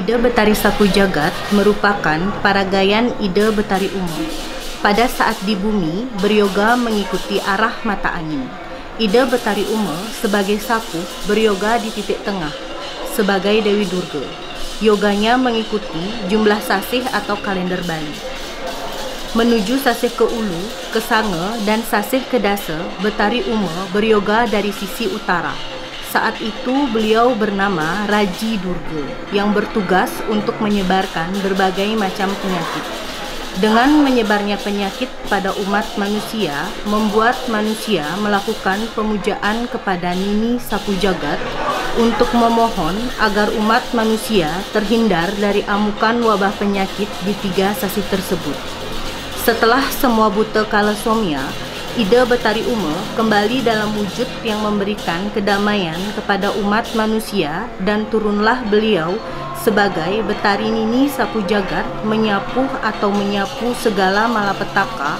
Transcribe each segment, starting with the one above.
Ide Betari Sapu Jagat merupakan paragaian ide Betari umum. Pada saat di bumi, beryoga mengikuti arah mata angin. Ide Betari Uma sebagai sapu beryoga di titik tengah, sebagai Dewi Durga. Yoganya mengikuti jumlah sasih atau kalender Bali. Menuju sasih ke ulu, ke sanga, dan sasih ke dasa, Betari Uma beryoga dari sisi utara. Saat itu beliau bernama Raji Durga yang bertugas untuk menyebarkan berbagai macam penyakit. Dengan menyebarnya penyakit pada umat manusia, membuat manusia melakukan pemujaan kepada Nini Sapu Jagat untuk memohon agar umat manusia terhindar dari amukan wabah penyakit di 3 sasih tersebut. Setelah semua buta kalasomia, ide Betari Uma kembali dalam wujud yang memberikan kedamaian kepada umat manusia dan turunlah beliau sebagai Betari Nini Sapu Jagat menyapu segala malapetaka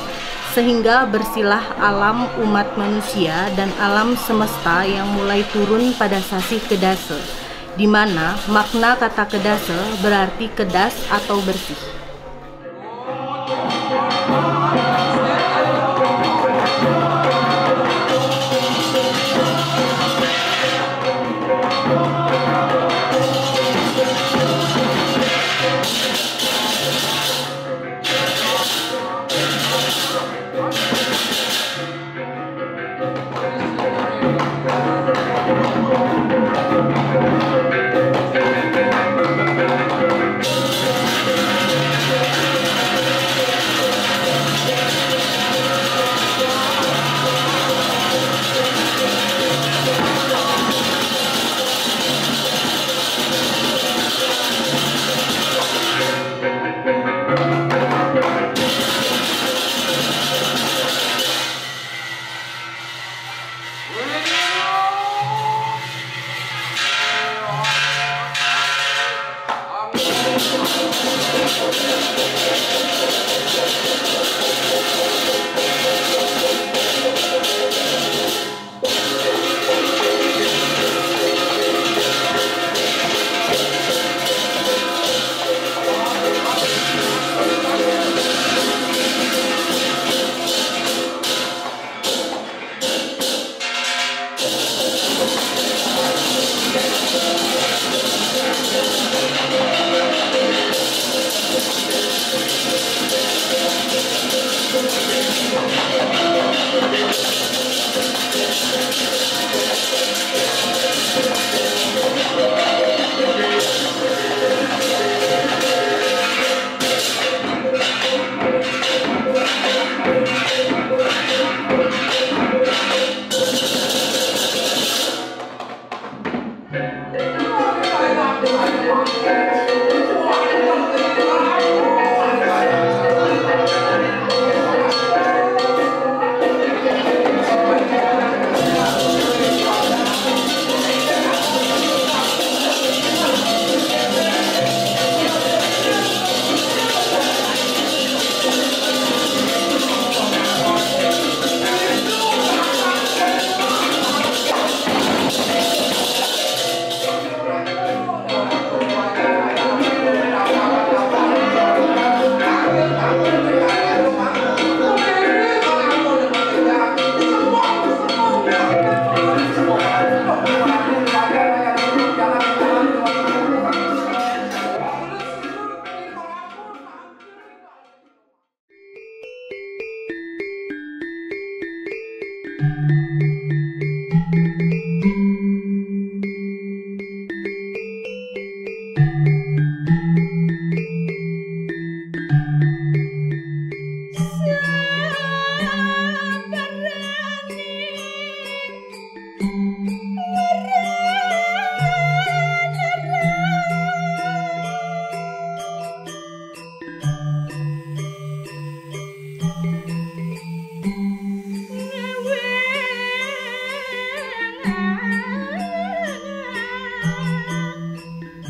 sehingga bersilah alam umat manusia dan alam semesta yang mulai turun pada sasih kedasa, di mana makna kata kedasa berarti kedas atau bersih.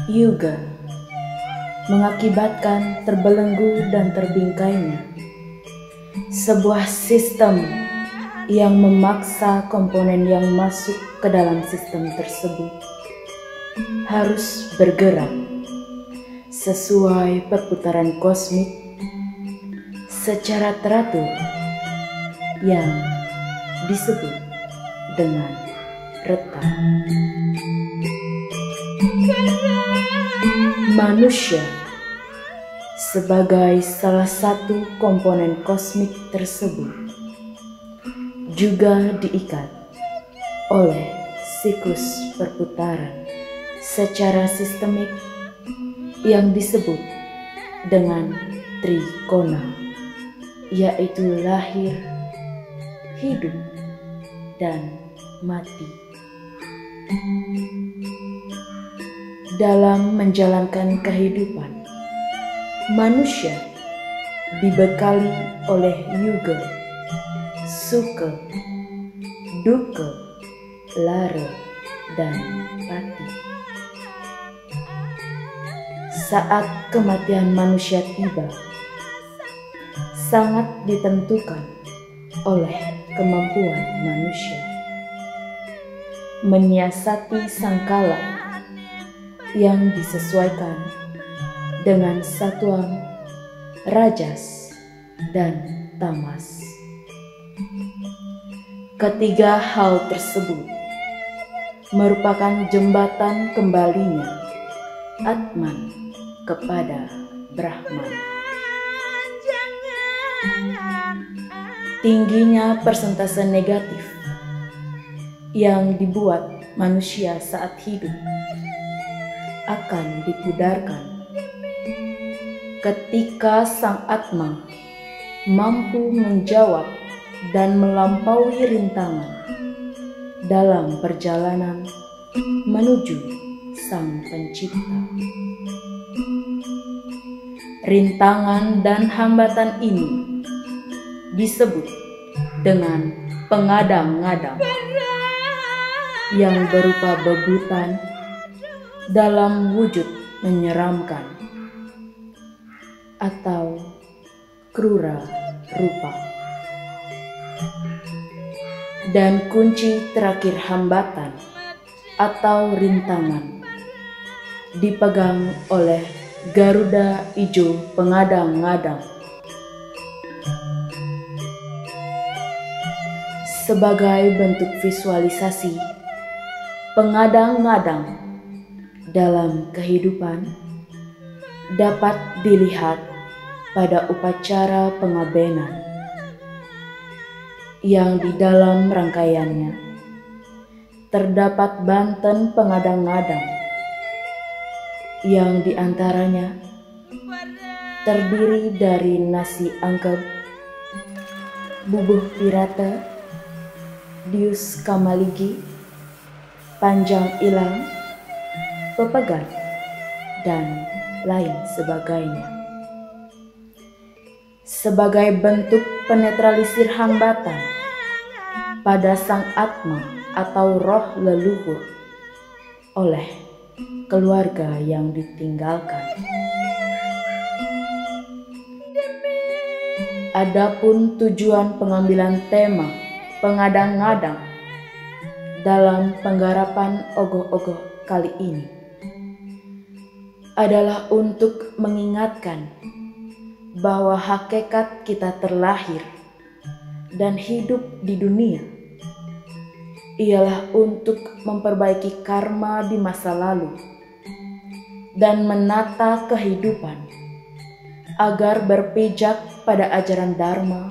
Yuga mengakibatkan terbelenggu dan terbingkainya sebuah sistem yang memaksa komponen yang masuk ke dalam sistem tersebut harus bergerak sesuai perputaran kosmik secara teratur yang disebut dengan reta. Manusia sebagai salah satu komponen kosmik tersebut juga diikat oleh siklus perputaran secara sistemik yang disebut dengan trikona, yaitu lahir, hidup, dan mati. Dalam menjalankan kehidupan, manusia dibekali oleh yuga, suka, duka, lara, dan pati. Saat kematian manusia tiba, sangat ditentukan oleh kemampuan manusia menyiasati sangkala yang disesuaikan dengan satuan rajas dan tamas. Ketiga hal tersebut merupakan jembatan kembalinya Atman kepada Brahman. Tingginya persentase negatif yang dibuat manusia saat hidup akan dipudarkan ketika sang Atma mampu menjawab dan melampaui rintangan dalam perjalanan menuju Sang Pencipta. Rintangan dan hambatan ini disebut dengan pengadang-ngadang yang berupa bebutan dalam wujud menyeramkan atau krura rupa. Dan kunci terakhir hambatan atau rintangan dipegang oleh Garuda Ijo pengadang-ngadang. Sebagai bentuk visualisasi pengadang-ngadang dalam kehidupan dapat dilihat pada upacara pengabenan yang di dalam rangkaiannya terdapat banten pengadang-ngadang yang diantaranya terdiri dari nasi angkep, bubuh pirata, dius kamaligi, panjang ilang, pepegat, dan lain sebagainya. Sebagai bentuk penetralisir hambatan pada sang Atma atau roh leluhur oleh keluarga yang ditinggalkan. Adapun tujuan pengambilan tema pengadang-ngadang dalam penggarapan ogoh-ogoh kali ini adalah untuk mengingatkan bahwa hakikat kita terlahir dan hidup di dunia ialah untuk memperbaiki karma di masa lalu dan menata kehidupan agar berpijak pada ajaran dharma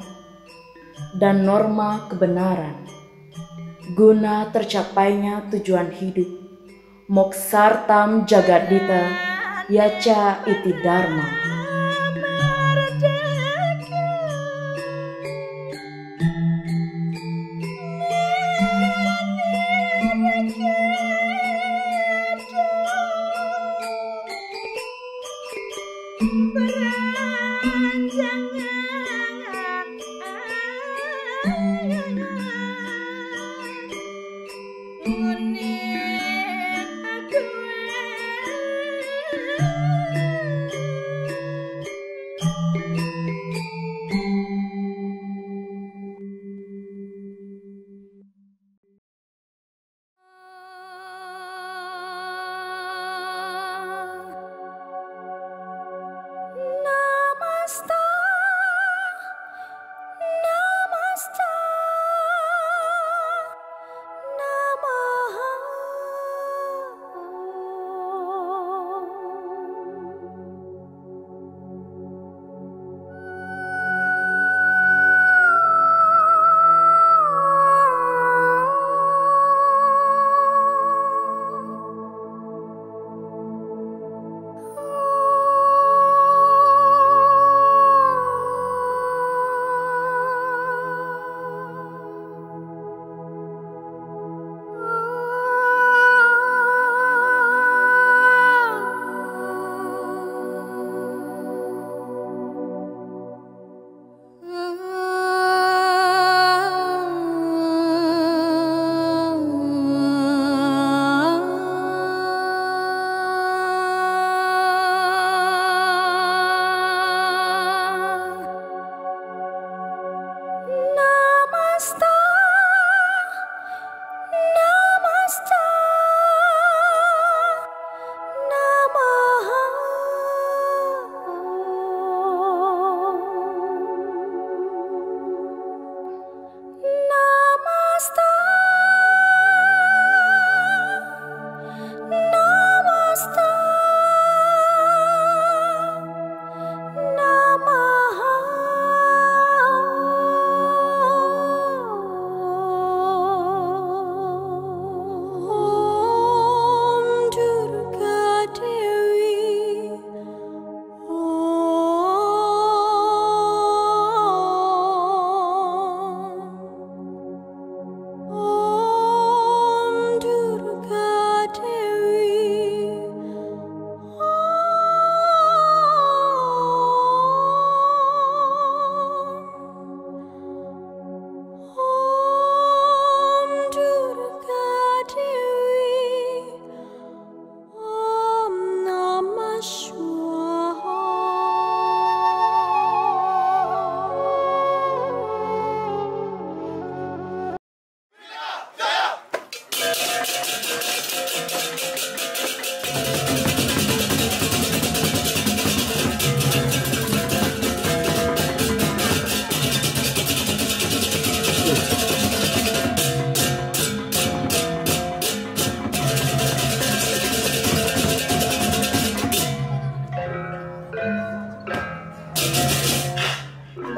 dan norma kebenaran guna tercapainya tujuan hidup moksartam jagadita yaca iti dharma.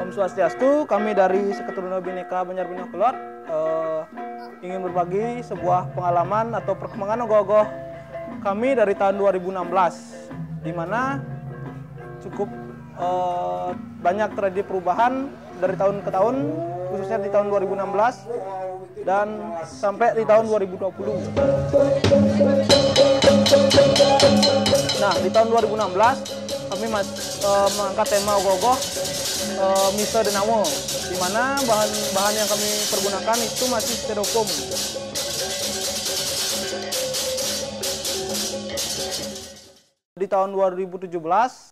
Om Swastiastu, kami dari Seketurunan Bhinneka Banjar Binokulot ingin berbagi sebuah pengalaman atau perkembangan ogoh-ogoh kami dari tahun 2016, di mana cukup banyak terjadi perubahan dari tahun ke tahun, khususnya di tahun 2016 dan sampai di tahun 2020. Nah, di tahun 2016 kami mengangkat tema ogoh-ogoh Mise Denawo, di mana bahan yang kami pergunakan itu masih styrofoam. Di tahun 2017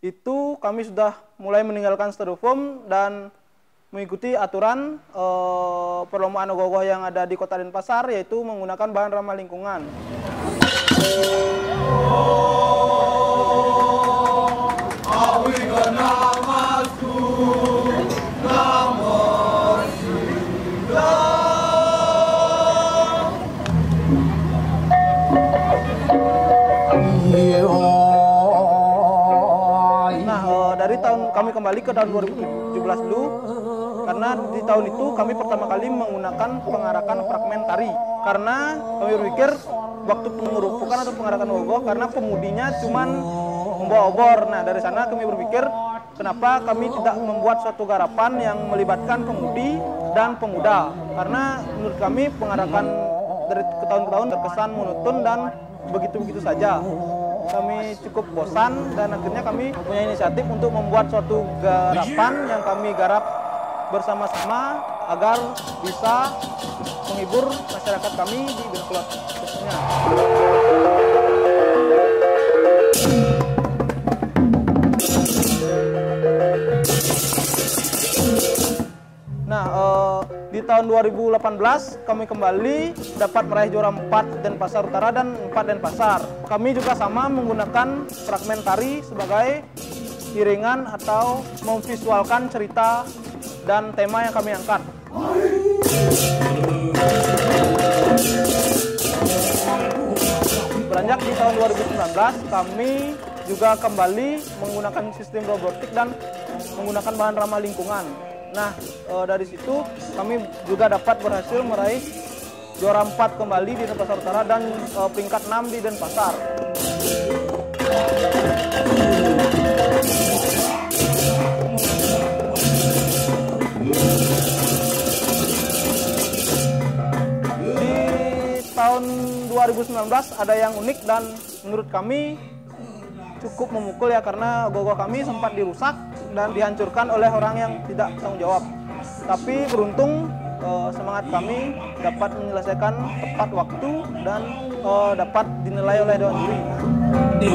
itu kami sudah mulai meninggalkan styrofoam dan mengikuti aturan perlombaan ogoh-ogoh yang ada di Kota Denpasar, yaitu menggunakan bahan ramah lingkungan. Dari tahun kami kembali ke tahun 2017 dulu, karena di tahun itu kami pertama kali menggunakan pengarakan fragmen tari. Karena kami berpikir waktu pengerupukan atau pengarakan ogoh, karena pemudinya cuman membawa obor. Nah, dari sana kami berpikir kenapa kami tidak membuat suatu garapan yang melibatkan pemudi dan pemuda. Karena menurut kami pengarakan dari tahun ke tahun terkesan monoton dan begitu-begitu saja. Kami cukup bosan dan akhirnya kami punya inisiatif untuk membuat suatu garapan yang kami garap bersama-sama agar bisa menghibur masyarakat kami di Binokulot khususnya. Nah, di tahun 2018 kami kembali dapat meraih juara 4 Denpasar Utara dan 4 Denpasar. Kami juga sama menggunakan fragmen tari sebagai iringan atau memvisualkan cerita dan tema yang kami angkat. Beranjak di tahun 2019 kami juga kembali menggunakan sistem robotik dan menggunakan bahan ramah lingkungan. Nah, dari situ kami juga dapat berhasil meraih juara 4 kembali di Denpasar Utara dan peringkat 6 di Denpasar. Di tahun 2019 ada yang unik dan menurut kami cukup memukul ya, karena ogoh-ogoh kami sempat dirusak dan dihancurkan oleh orang yang tidak bertanggung jawab. Tapi beruntung semangat kami dapat menyelesaikan tepat waktu dan dapat dinilai oleh Dewan Juri. Di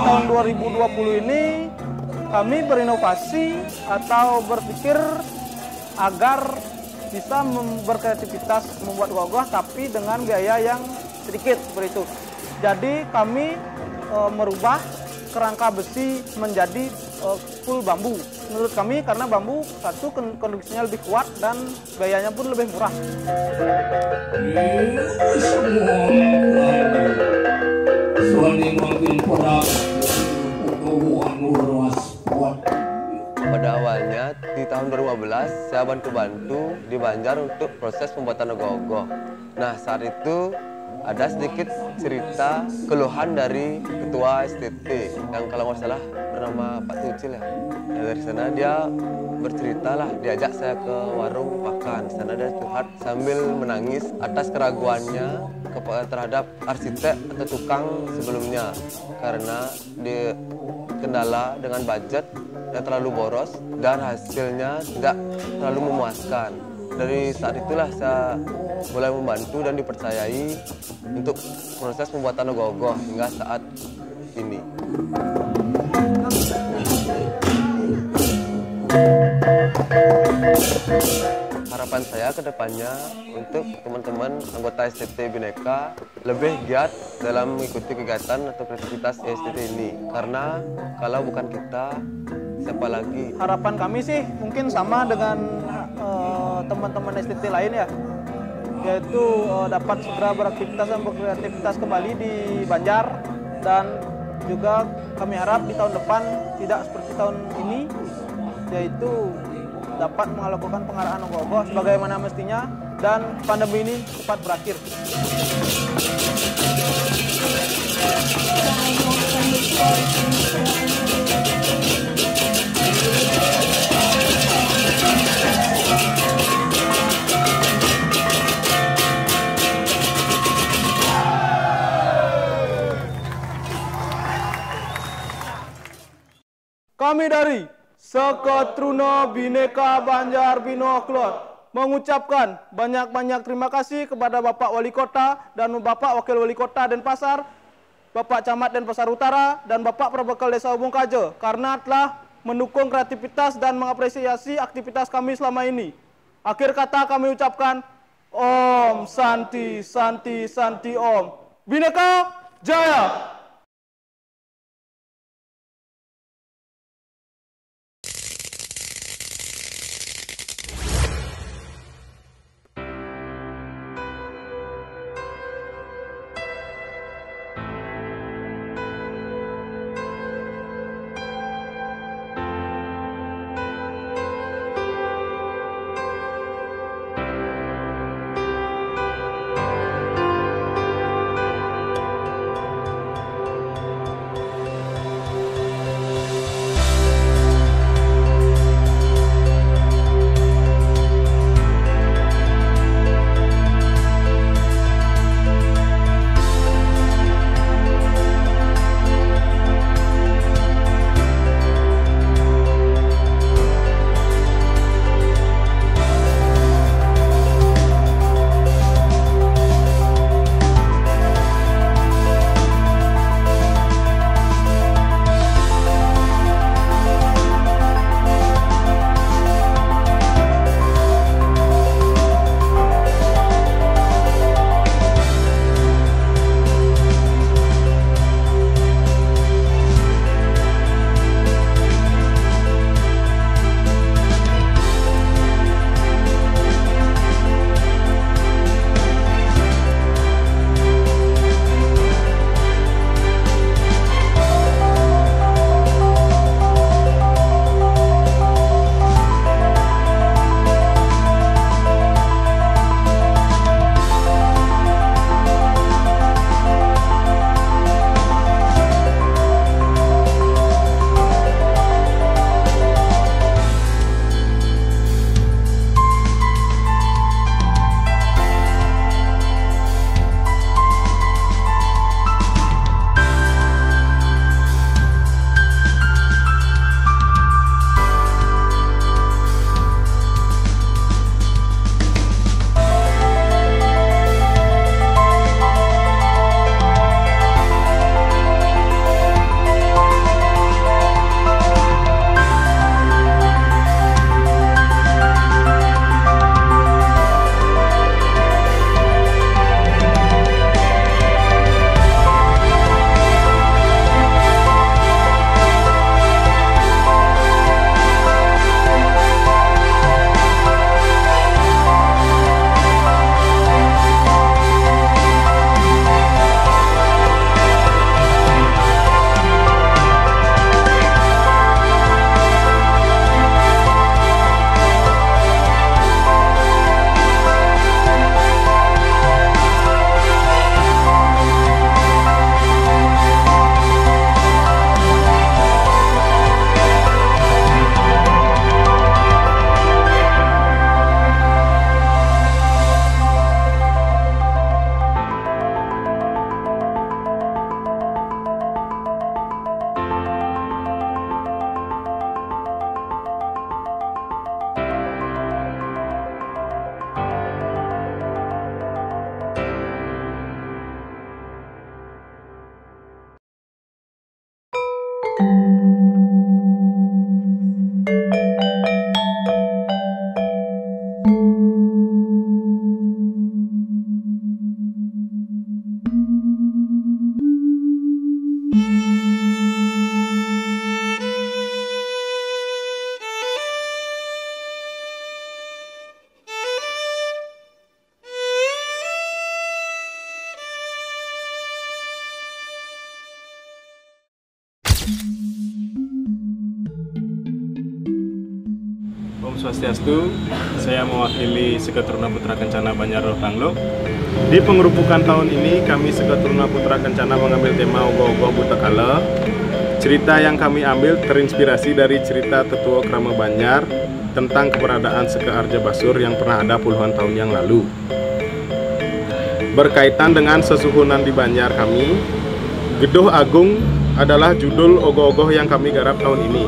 tahun 2020 ini kami berinovasi atau berpikir agar bisa berkreativitas membuat ogoh-ogoh tapi dengan biaya yang sedikit seperti itu. Jadi kami merubah kerangka besi menjadi full bambu. Menurut kami karena bambu satu konstruksinya lebih kuat dan biayanya pun lebih murah. Pada awalnya di tahun 2015 saya bantu di Banjar untuk proses pembuatan ogoh-ogoh. Nah, saat itu ada sedikit cerita keluhan dari ketua STT yang kalau nggak salah bernama Pak Tucil ya. Nah, dari sana dia bercerita lah, diajak saya ke warung makan. Sana dia curhat sambil menangis atas keraguannya terhadap arsitek atau tukang sebelumnya karena kendala dengan budget yang terlalu boros dan hasilnya tidak terlalu memuaskan. Dari saat itulah saya mulai membantu dan dipercayai untuk proses pembuatan ogoh-ogoh hingga saat ini. Harapan saya ke depannya untuk teman-teman anggota STT Bhinneka lebih giat dalam mengikuti kegiatan atau kreativitas STT ini. Karena kalau bukan kita, siapa lagi? Harapan kami sih mungkin sama dengan teman-teman STT lain ya, yaitu dapat segera beraktivitas dan berkreativitas kembali di Banjar dan juga kami harap di tahun depan tidak seperti tahun ini, yaitu dapat melakukan pengarahan ogoh-ogoh sebagaimana mestinya dan pandemi ini cepat berakhir. Kami dari Seketruna Bhinneka Banjar Bino Klot mengucapkan banyak-banyak terima kasih kepada Bapak Wali Kota dan Bapak Wakil Wali Kota Denpasar, Bapak Camat Denpasar Utara, dan Bapak Perbekal Desa Ubung Kaje karena telah mendukung kreativitas dan mengapresiasi aktivitas kami selama ini. Akhir kata kami ucapkan Om Santi Santi Santi Om. Bhinneka Jaya! Om Swastiastu, saya mewakili Seketuruna Putra Kencana Banjar Dao Tanglo. Di pengerupukan tahun ini, kami Seketuruna Putra Kencana mengambil tema Ogoh-ogoh Buta Kala. Cerita yang kami ambil terinspirasi dari cerita Tetua Krama Banjar tentang keberadaan Seke Arja Basur yang pernah ada puluhan tahun yang lalu. Berkaitan dengan sesuhunan di Banjar kami, Gedoh Agung adalah judul ogoh-ogoh yang kami garap tahun ini.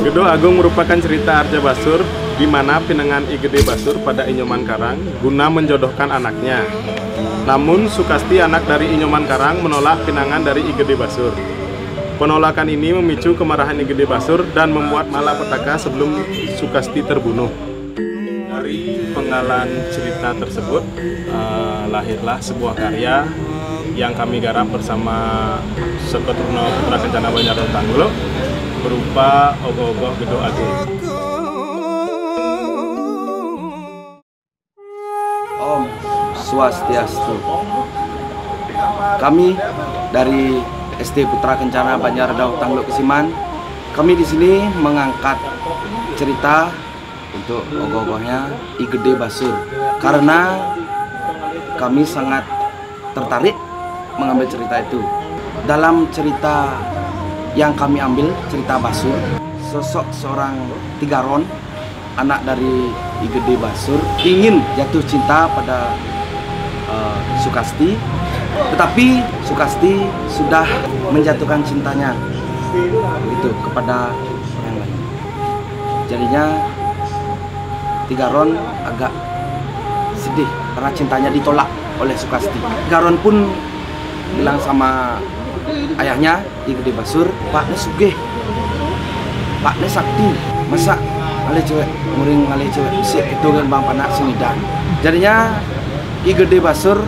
Gedoh Agung merupakan cerita Arja Basur di mana pinangan I Gede Basur pada Inyoman Karang guna menjodohkan anaknya. Namun Sukasti anak dari Inyoman Karang menolak pinangan dari I Gede Basur. Penolakan ini memicu kemarahan I Gede Basur dan membuat malapetaka sebelum Sukasti terbunuh. Dari penggalan cerita tersebut lahirlah sebuah karya yang kami garap bersama Seketuruna Putra Kencana Banjar Dao Tanglo berupa ogoh-ogoh Gedoh Agung. Om Swastiastu. Kami dari SD Putra Kencana Banjar Dao Tanglo Kesiman, kami di sini mengangkat cerita untuk ogoh-ogohnya I Gede Basur karena kami sangat tertarik mengambil cerita itu. Dalam cerita yang kami ambil, cerita Basur, sosok seorang Tigaron, anak dari I Gede Basur, ingin jatuh cinta pada Sukasti, tetapi Sukasti sudah menjatuhkan cintanya begitu kepada orang lain. Jadinya Tigaron agak sedih karena cintanya ditolak oleh Sukasti. Tigaron pun bilang sama ayahnya I Gede Basur, "Pak ne sugih, Pak ne sakti, masa ngale cewek muring ngale cewek sik itu kan bang panak sinidan." Jadinya I Gede Basur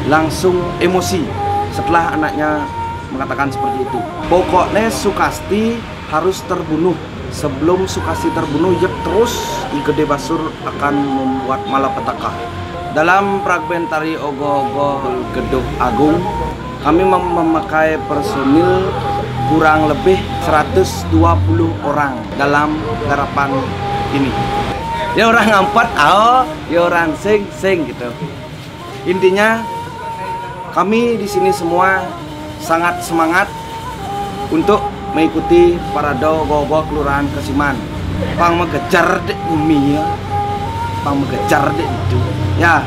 langsung emosi setelah anaknya mengatakan seperti itu. Pokoknya Sukasti harus terbunuh. Sebelum Sukasti terbunuh, ya terus I Gede Basur akan membuat malapetaka. Dalam fragmen tari ogoh-ogoh Gedoh Agung, kami memakai personil kurang lebih 120 orang dalam garapan ini. Ya orang ngampat, ya orang sing gitu. Intinya kami di sini semua sangat semangat untuk mengikuti parade ogoh-ogoh Kelurahan Kesiman. Pang mengejar dek bumi ya, pang mengejar dek itu. Ya,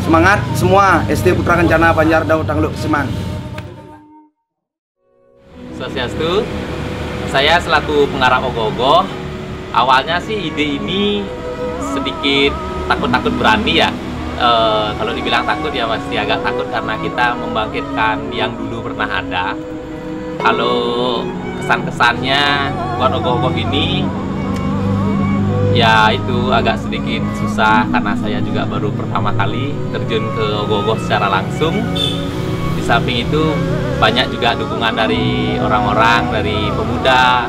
semangat semua SD Putra Kencana Banjar Dao Tanglo Kesiman. Swastiastu, saya selaku pengarang ogoh-ogoh. Awalnya sih ide ini sedikit takut-takut berani ya. Kalau dibilang takut ya pasti agak takut karena kita membangkitkan yang dulu pernah ada. Kalau kesan-kesannya buat ogoh-ogoh ini ya itu agak sedikit susah karena saya juga baru pertama kali terjun ke ogoh-ogoh secara langsung. Di samping itu banyak juga dukungan dari orang-orang, dari pemuda,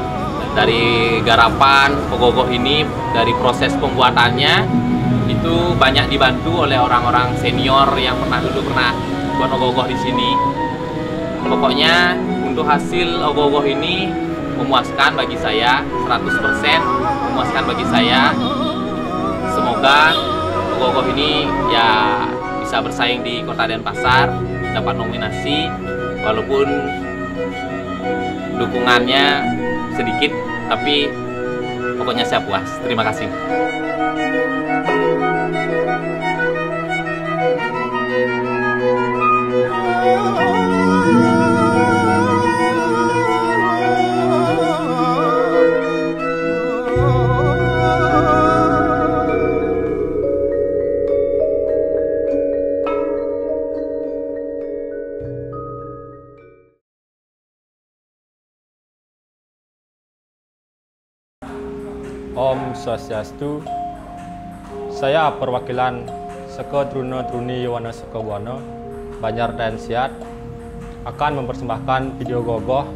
dari garapan ogoh-ogoh ini, dari proses pembuatannya itu banyak dibantu oleh orang-orang senior yang dulu pernah buat ogoh-ogoh di sini. Pokoknya untuk hasil ogoh-ogoh ini memuaskan bagi saya, 100% memuaskan bagi saya. Semoga ogoh-ogoh ini ya bisa bersaing di Kota Denpasar, dapat nominasi walaupun dukungannya sedikit, tapi pokoknya saya puas. Terima kasih. Om Swastiastu. Saya perwakilan Seketuruna Truni Wana Sekewana Banjar dan Siat akan mempersembahkan video ogoh-ogoh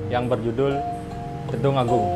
yang berjudul Gedoh Agung.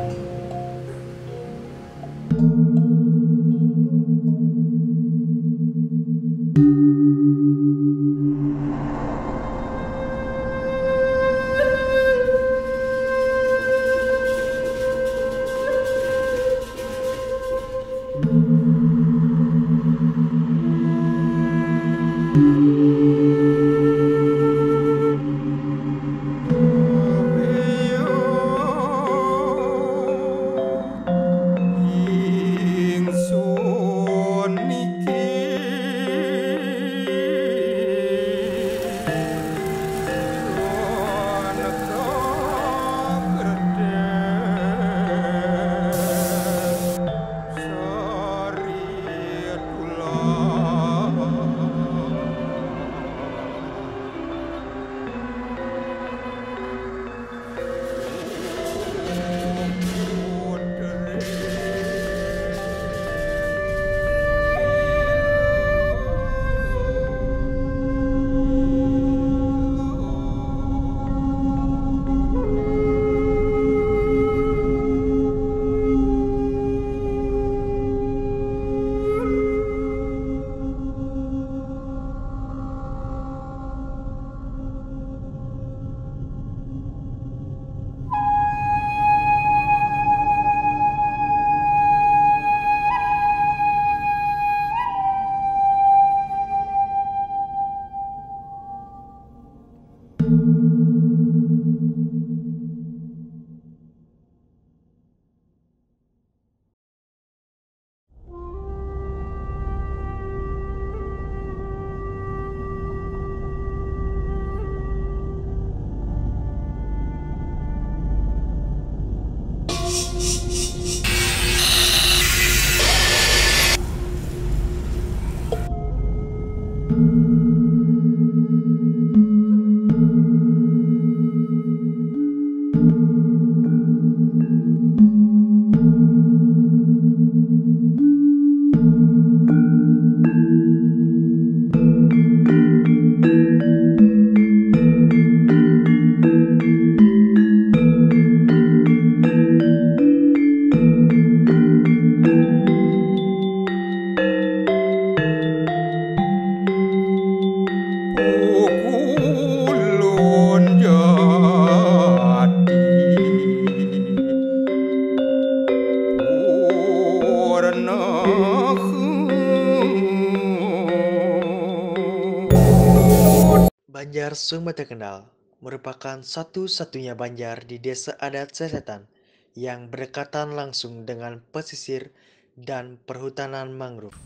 Banjar Sumber Terkenal merupakan satu-satunya banjar di desa adat Sesetan yang berdekatan langsung dengan pesisir dan perhutanan mangrove.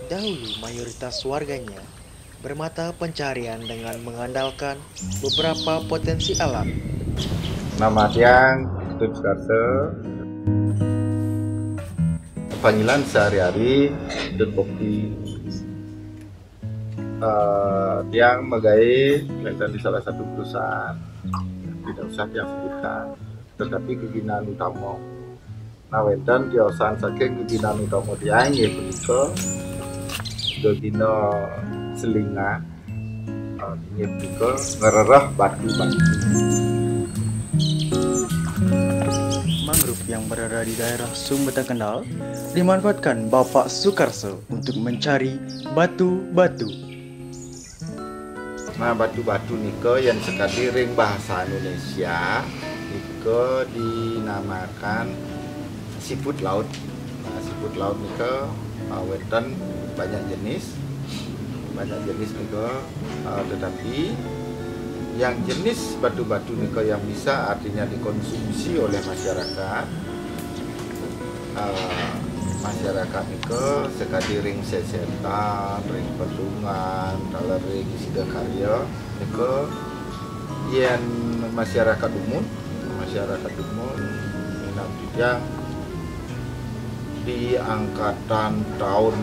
Dahulu mayoritas warganya bermata pencarian dengan mengandalkan beberapa potensi alam. Nama tiang itu Sukarse. Panggilan sehari-hari itu kopi. Tiang megai kelihatan di salah satu perusahaan, tidak usah tiang sebutkan, tetapi keginaan utama. Nah, wedan tiosan saking keginaan utama tiang yaitu dogino selinga, yaitu ngererah batu-batu. Mangrove yang berada di daerah Sumber Terkenal dimanfaatkan Bapak Sukarse untuk mencari batu-batu. Nah, batu-batu niko yang sekali ring bahasa Indonesia niko dinamakan siput laut. Nah, siput laut niko wedan banyak jenis niko, tetapi yang jenis batu-batu niko yang bisa artinya dikonsumsi oleh masyarakat, masyarakat niko sekali ring Sesetan, ring Petungan, dalam ring Sidakarya niko yang masyarakat umum yang di angkatan tahun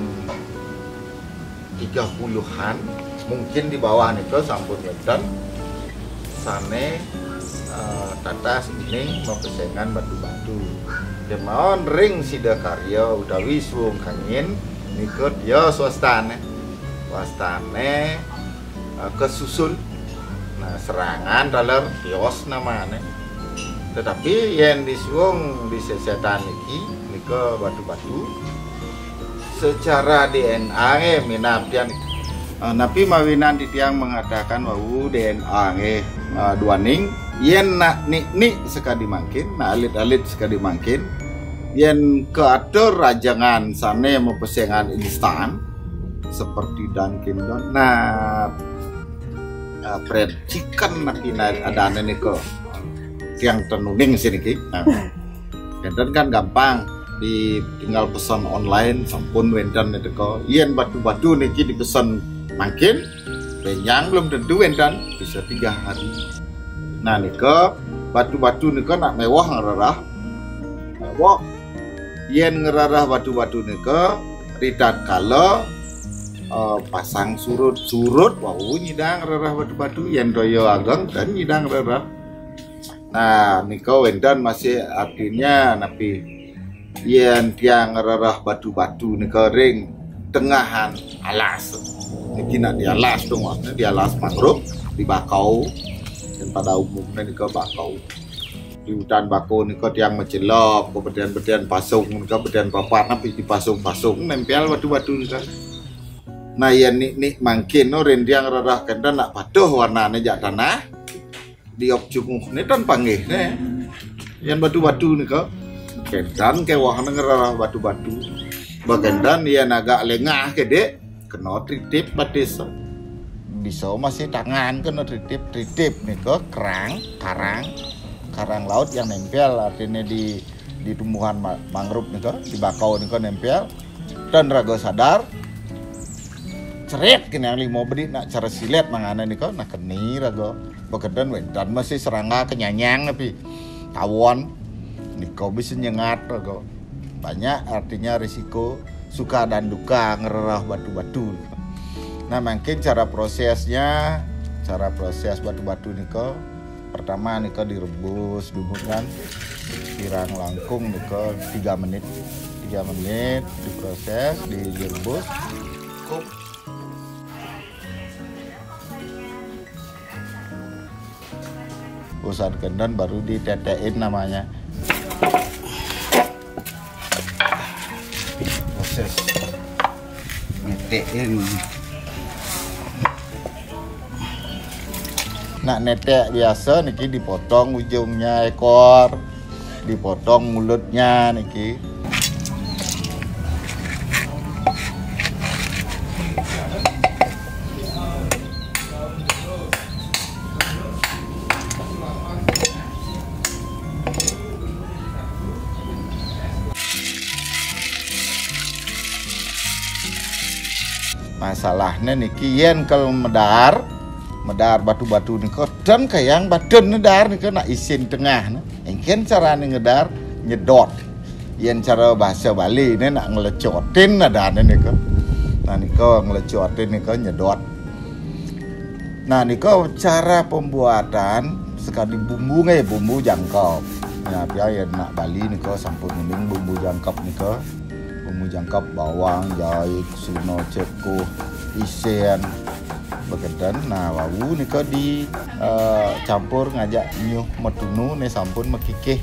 30-an, mungkin di bawah niko sampun wedan sane tata segini mempersaingan batu-batu. Kemauan ring Sidakarya utawi suwung kangin niko dia swastane kesusul. Nah, serangan dalam kios namanya. Tetapi yang di suwung di Sesetan niko batu-batu secara DNA minaptian. Napi mawinan titiang mengatakan bahwa DNA duaning yen nak nik sekali mungkin, nak alit sekali mungkin, yen keatur rajangan sana mempersaingan instan seperti Dunkin Don. Nah, bread chicken napi ada ane ke tiang tenuning sini ki. Dan kan gampang. Tinggal pesan online sampun wendan itu kok yen batu-batu niki dipesan makin penyang belum tentu wendan bisa 3 hari. Nah niko batu-batu niko nak mewah ngerarah yen ngerarah batu-batu niko ridat kala pasang surut wau nyidang ngerarah batu-batu yen doyo ageng dan nyidang ngerarah. Nah niko wendan masih artinya napi yen tiang ngerarah batu-batu niko ring tengahan alas. Niki nak di alas dong, di alas mangrove, di bakau. Dan pada umumnya niko bakau. Di hutan bakau niko tiang mencelop, kemudian pasung niko kemudian papat napi di pasung nempel batu-batu niko. Nah yen nik mungkin no ring tiang ngerarah kenda nak patuh warnanya jak tanah. Diop cunguh ni tan panggih ne. Yen batu-batu niko. Kendan ke wahana ngerarah batu-batu bagendan dia agak lengah ke dek kena tritip batis bisa masih tangan kena tritip niko karang laut yang nempel artinya di tumbuhan mangrove niko di bakau niko nempel dan rago sadar ceret kena yang 5 menit nak cara silet mangana niko nak keni rago bagendan wendan masih serangga kenyanyang tapi tawon niko bisa nyengat kok banyak artinya risiko suka dan duka ngerarah batu-batu. Nah mungkin cara proses batu-batu niko pertama niko direbus dulu kan kirang langkung niko 3 menit diproses direbus cukup. Usaha kendan baru ditetein namanya. Proses netein. Nak netek biasa niki dipotong ujungnya ekor, dipotong mulutnya niki. Masalahnya niki yen kalau medar batu-batu niko dan kayang badan ngedar niko nak isin tengah engken carane ngedar nyedot. Yen cara bahasa Bali ini nak ngelecotin nadane niko. Nah niko ngelecotin niko nyedot. Nah niko cara pembuatan sekali bumbu bumbu jangkep. Nah biar nak Bali niko sampun mending bumbu jangkep niko. Bumbu jangkep bawang, jahe, suno, cekuh, isen, begedan. Nah wawu niko di campur ngajak nyuh metunu ne sampun mekikih.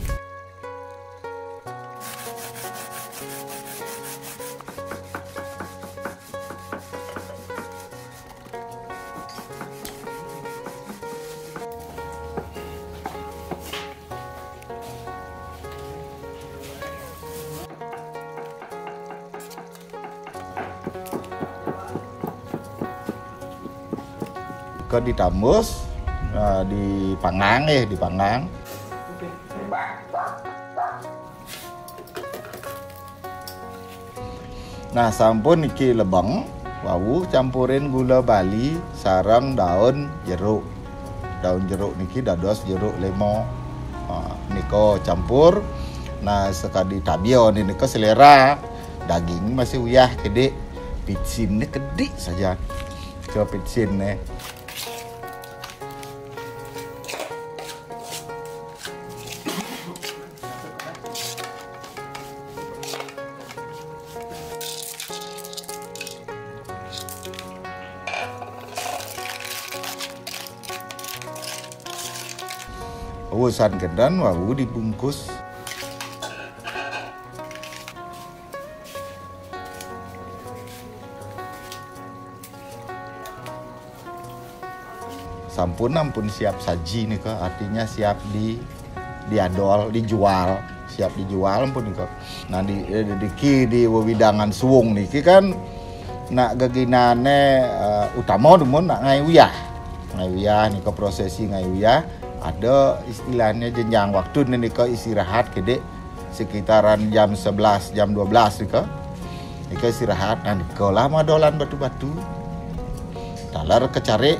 Ke ditambus, dipanggang. Nah sampun iki lebeng, wawu campurin gula Bali sareng daun jeruk. Daun jeruk niki dados jeruk lemo. Niko campur. Nah sekali tabio niko selera. Daging masih uyah gede, pitsin gede saja. Ke pitsin nih. Urusan kedan wawu dibungkus. Sampun siap saji nih kok, artinya siap diadol, dijual, siap dijual pun nih kok. Nah di wewidangan suwung niki kan nak gaginane utama demun nak ngayuyah nih kok prosesi ngayuyah. Ada istilahnya jenjang waktu nih kok istirahat gede sekitaran jam 11 jam 12 nih kok istirahat. Nah niko lama dolan batu-batu talar kecari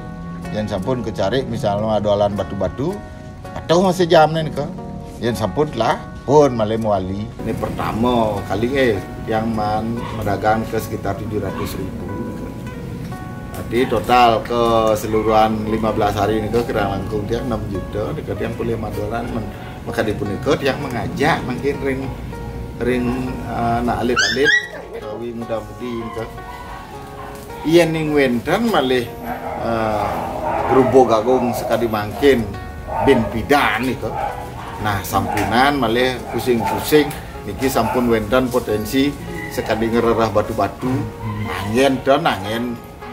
yang sampun kecari misalnya dolan batu-batu atau masih jam nih kok yang sampun lah pun malem wali. Ini pertama kali yang medagang ke sekitar 700.000. Jadi total keseluruhan 15 hari ini kira langkung dia 6 juta, dekat yang pulih $5 maka dipunikot yang mengajak mungkin ring nak alit-alit kawi muda-mudi ke iya ning wenten malih gerubuk agung sekali mangkin bin pidan nih kok. Nah sampunan malih pusing-pusing niki sampun wenten potensi sekali ngererah batu-batu angin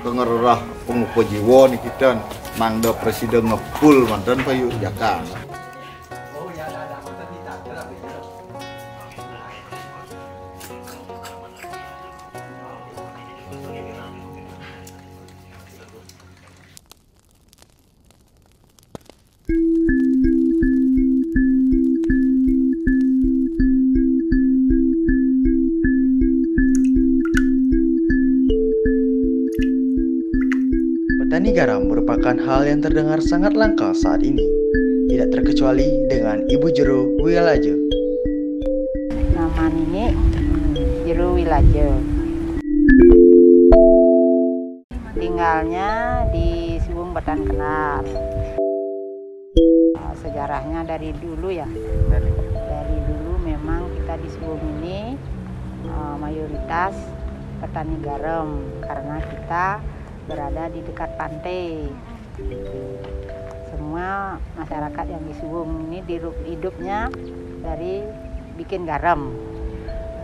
pengerah pengupo jiwa nih kita mangda presiden ngepul mantan payu Jakarta. Petani garam merupakan hal yang terdengar sangat langka saat ini, tidak terkecuali dengan Ibu Jero Wilaje. Nama ini Jero Wilaje. Tinggalnya di Suwung Batan Kenar. Sejarahnya dari dulu ya. Dari dulu memang kita di Suwung ini mayoritas petani garam karena kita berada di dekat pantai. Semua masyarakat yang di Suwung ini hidupnya dari bikin garam.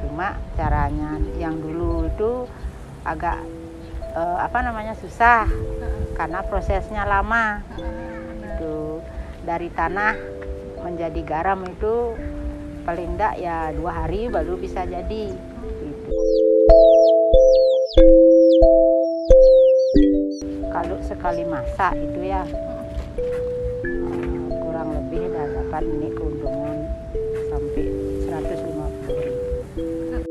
Cuma caranya yang dulu itu agak susah karena prosesnya lama. Itu dari tanah menjadi garam itu paling enggak ya 2 hari baru bisa jadi. Gitu. Kalau sekali masak itu ya kurang lebih dapat ini keuntungan sampai 150.000.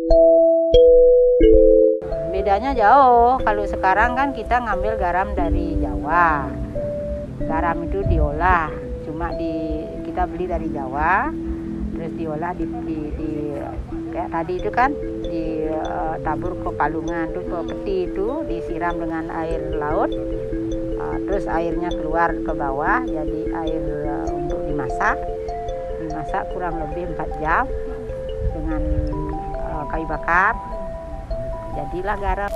Beda bedanya jauh. Kalau sekarang kan kita ngambil garam dari Jawa. Garam itu diolah, cuma kita beli dari Jawa, terus diolah kayak tadi itu kan ditabur ke palungan tuh, ke peti itu disiram dengan air laut, terus airnya keluar ke bawah jadi air untuk dimasak kurang lebih 4 jam dengan kayu bakar, jadilah garam.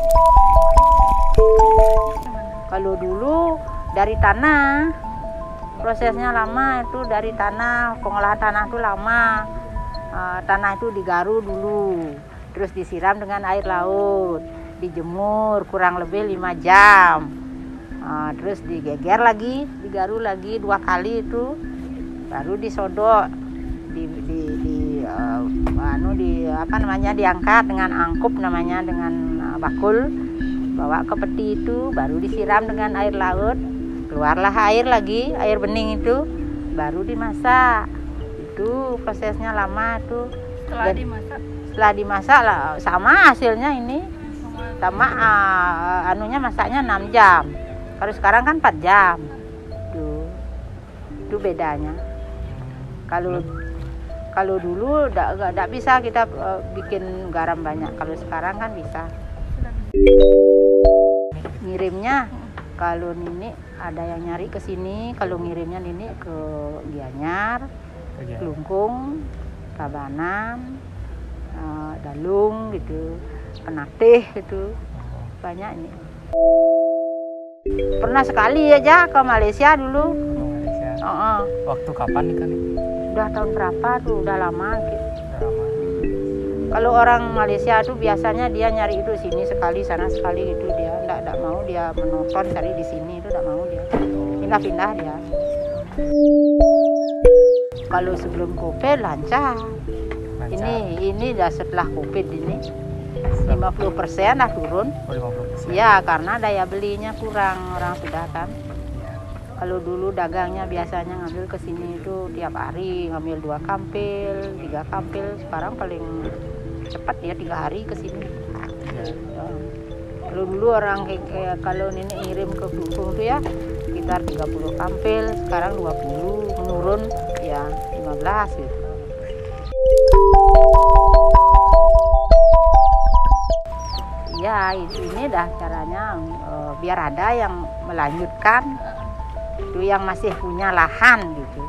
Kalau dulu dari tanah, prosesnya lama, itu dari tanah, pengolahan tanah itu lama. Tanah itu digaru dulu, terus disiram dengan air laut, dijemur kurang lebih 5 jam, terus digeger lagi, digaru lagi 2 kali itu, baru disodok, diangkat dengan angkup namanya, dengan bakul, bawa ke peti itu, baru disiram dengan air laut, keluarlah air lagi, air bening itu, baru dimasak. Itu prosesnya lama tuh. Setelah dimasak lah, sama hasilnya ini, sama anunya masaknya 6 jam. Kalau sekarang kan 4 jam. Itu bedanya. Kalau dulu enggak bisa kita bikin garam banyak. Kalau sekarang kan bisa. Ngirimnya kalau Nini ada yang nyari ke sini, kalau ngirimnya Nini ke Gianyar, Kelungkung, Tabanan, Dalung gitu, Penatih gitu, banyak ini. Pernah sekali aja ke Malaysia dulu. Waktu kapan nih kan? Udah tahun berapa tuh, udah lama. Kalau orang Malaysia tuh biasanya dia nyari itu sini sekali, sana sekali gitu, dia enggak mau dia menonton cari di sini itu, enggak mau dia. Pindah-pindah dia. Kalau sebelum Covid lancar. Ini dah setelah Covid ini 50% dah turun. 50%. Ya, karena daya belinya kurang, orang sudah kan. Kalau dulu dagangnya biasanya ngambil ke sini itu tiap hari ngambil 2 kampil, 3 kampil. Sekarang paling cepat ya 3 hari ke sini. Kalau dulu orang kalau Nini ngirim ke Kelungkung tuh ya sekitar 30 kampil, sekarang 20, menurun ya 15 gitu. Ya ini dah caranya biar ada yang melanjutkan, itu yang masih punya lahan gitu.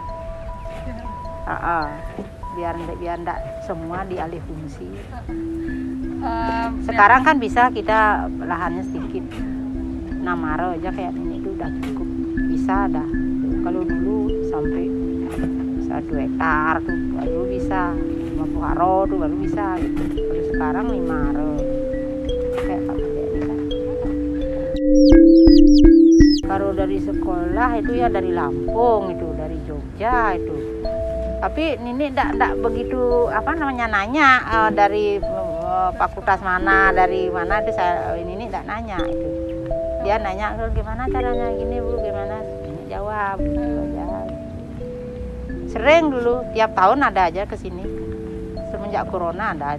Biar enggak semua dialih fungsi. Sekarang kan bisa kita lahannya sedikit, 6 are aja kayak ini itu udah cukup, bisa dah. Kalau dulu sampai 1 hektar tuh baru bisa, 50 are tuh baru bisa gitu. Kalau sekarang 5 are kayak bisa. Kalau dari sekolah itu ya dari Lampung itu, dari Jogja itu. Tapi Nini enggak begitu nanya dari fakultas mana, dari mana itu Nini enggak nanya itu. Dia nanya gimana caranya gini Bu, gimana? Nini jawab gitu aja. Sering dulu, tiap tahun ada aja ke sini. Semenjak corona ada.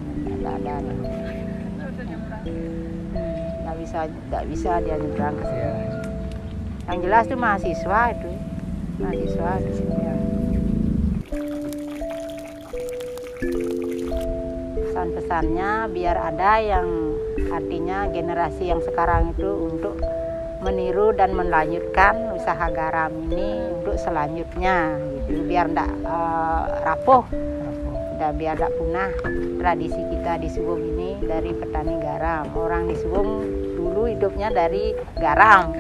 Enggak bisa dia nyebrang ke sini. Yang jelas itu mahasiswa itu. Mahasiswa di sini. Pesan-pesannya biar ada yang artinya generasi yang sekarang itu untuk meniru dan melanjutkan usaha garam ini untuk selanjutnya gitu, biar enggak rapuh dan biar enggak punah tradisi kita di Suwung ini dari petani garam. Orang di Suwung dulu hidupnya dari garam.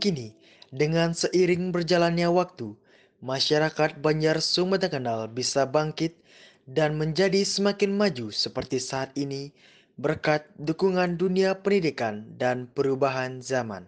Kini, dengan seiring berjalannya waktu, masyarakat Banjar Sumedang Kendal bisa bangkit dan menjadi semakin maju seperti saat ini berkat dukungan dunia pendidikan dan perubahan zaman.